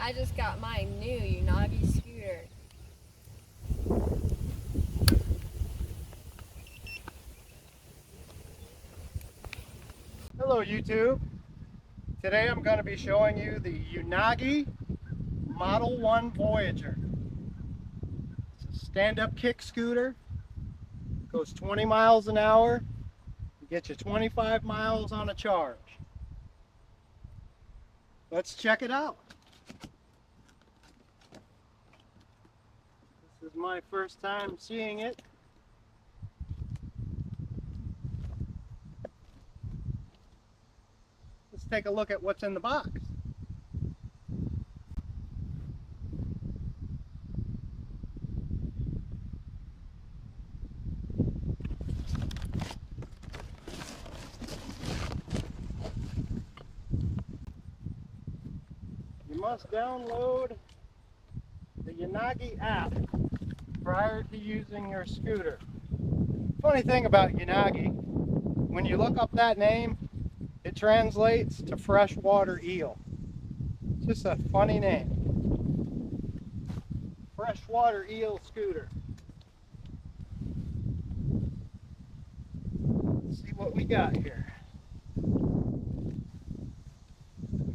I just got my new Unagi scooter. Hello YouTube. Today I'm going to be showing you the Unagi Model 1 Voyager. It's a stand-up kick scooter. Goes 20 miles an hour. Gets you 25 miles on a charge. Let's check it out. This is my first time seeing it. Let's take a look at what's in the box. You must download the Unagi app prior to using your scooter. Funny thing about Unagi, when you look up that name, it translates to freshwater eel. It's just a funny name. Freshwater eel scooter. Let's see what we got here. We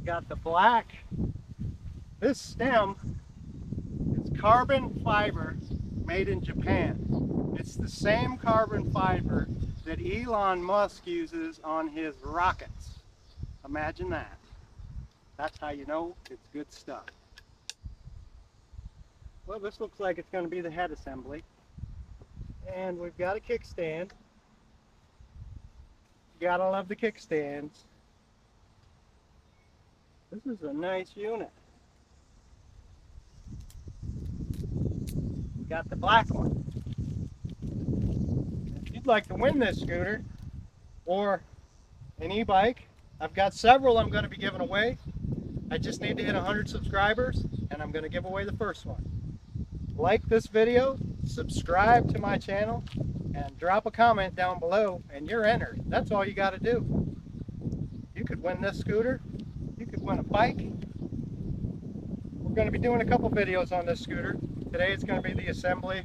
got the black. This stem is carbon fiber made in Japan. It's the same carbon fiber that Elon Musk uses on his rockets. Imagine that. That's how you know it's good stuff. Well, this looks like it's going to be the head assembly. And we've got a kickstand. You gotta love the kickstands. This is a nice unit. We got the black one. If you'd like to win this scooter or an e-bike, I've got several I'm going to be giving away. I just need to hit 100 subscribers and I'm going to give away the first one. Like this video, subscribe to my channel, and drop a comment down below and you're entered. That's all you got to do. You could win this scooter. You could win a bike. We're going to be doing a couple videos on this scooter. Today it's going to be the assembly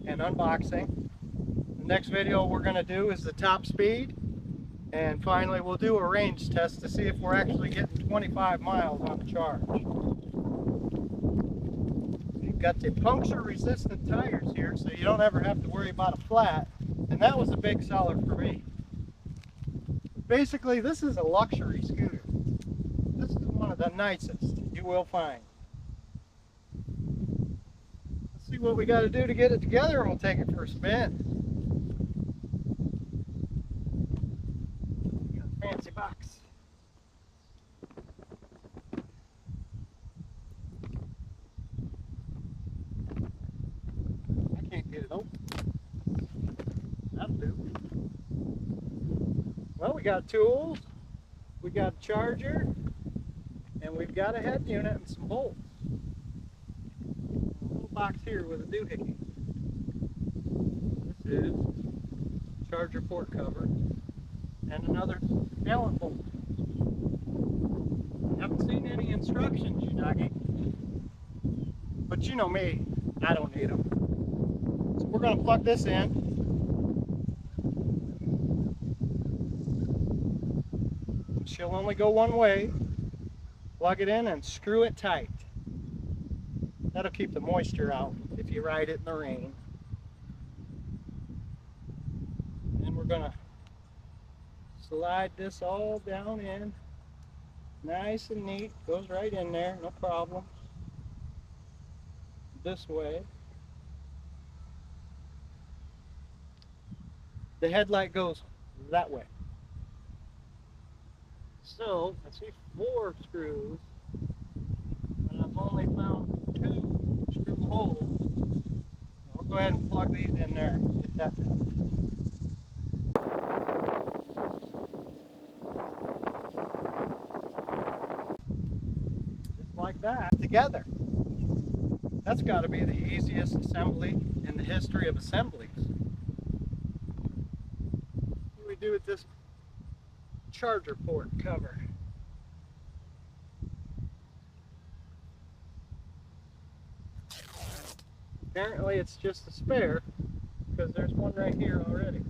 and unboxing. The next video we're going to do is the top speed. And finally we'll do a range test to see if we're actually getting 25 miles on the charge. We've got the puncture resistant tires here so you don't ever have to worry about a flat. And that was a big seller for me. Basically, this is a luxury scooter. This is one of the nicest you will find. Let's see what we got to do to get it together and we'll take it for a spin. We got a fancy box. I can't get it open. That'll do. Well, we got tools, we got a charger, and we've got a head unit and some bolts. A little box here with a doohickey. This is charger port cover and another Allen bolt. Haven't seen any instructions, Unagi. But you know me, I don't need them. So we're going to plug this in. She'll only go one way. Plug it in and screw it tight. That'll keep the moisture out if you ride it in the rain. And we're gonna slide this all down in. Nice and neat. Goes right in there, no problem. This way. The headlight goes that way. So, I see 4 screws, but I've only found 2 screw holes. I'll go ahead and plug these in there. Get that just like that, together. That's got to be the easiest assembly in the history of assemblies. What do we do with this charger port cover? Apparently it's just a spare because there's one right here already.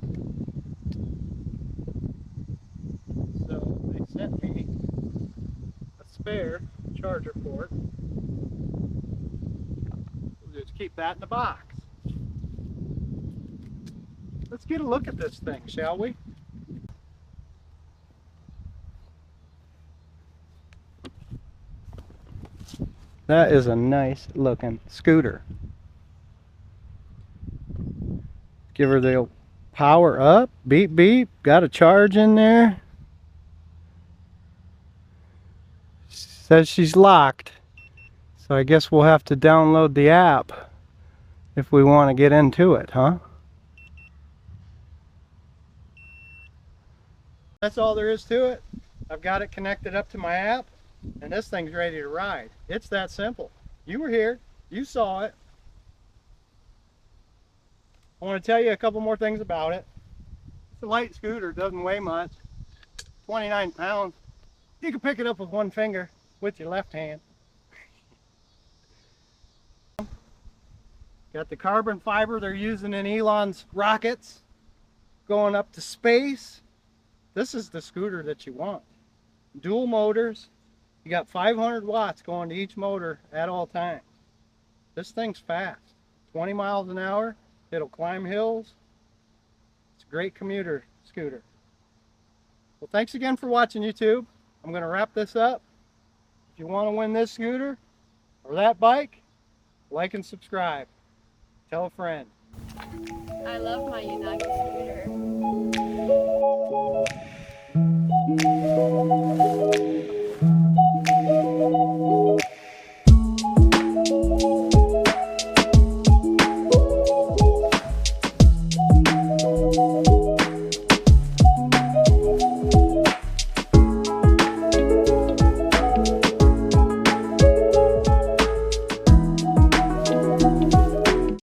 So they sent me a spare charger port. We'll just keep that in the box. Let's get a look at this thing, shall we? That is a nice looking scooter. Give her the power up, beep beep, got a charge in there. Says she's locked, so I guess we'll have to download the app if we want to get into it, huh? That's all there is to it. I've got it connected up to my app, and this thing's ready to ride. It's that simple. You were here, you saw it. I want to tell you a couple more things about it. It's a light scooter, doesn't weigh much, 29 pounds. You can pick it up with one finger with your left hand. Got the carbon fiber they're using in Elon's rockets going up to space. This is the scooter that you want. Dual motors. You got 500 watts going to each motor at all times. This thing's fast. 20 miles an hour. It'll climb hills. It's a great commuter scooter. Well, thanks again for watching, YouTube. I'm going to wrap this up. If you want to win this scooter or that bike, like and subscribe. Tell a friend. I love my Unagi scooter.